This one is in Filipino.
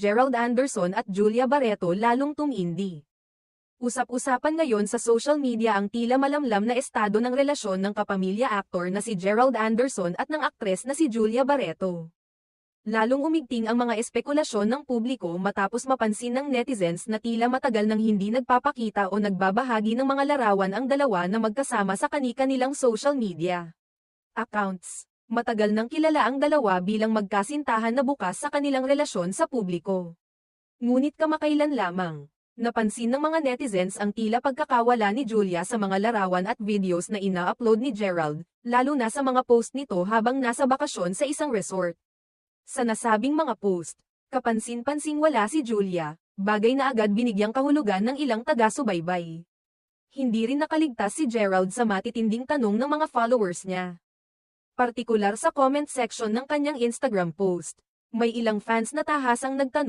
Gerald Anderson at Julia Barreto lalong tumindi. Usap-usapan ngayon sa social media ang tila malamlam na estado ng relasyon ng kapamilya aktor na si Gerald Anderson at ng aktres na si Julia Barreto. Lalong umigting ang mga espekulasyon ng publiko matapos mapansin ng netizens na tila matagal nang hindi nagpapakita o nagbabahagi ng mga larawan ang dalawa na magkasama sa kani-kanilang social media accounts. Matagal nang kilala ang dalawa bilang magkasintahan na bukas sa kanilang relasyon sa publiko. Ngunit kamakailan lamang, napansin ng mga netizens ang tila pagkakawala ni Julia sa mga larawan at videos na ina-upload ni Gerald, lalo na sa mga post nito habang nasa bakasyon sa isang resort. Sa nasabing mga post, kapansin-pansing wala si Julia, bagay na agad binigyang kahulugan ng ilang taga-subaybay. Hindi rin nakaligtas si Gerald sa matitinding tanong ng mga followers niya. Partikular sa comment section ng kanyang Instagram post, may ilang fans na tahasang nagtanong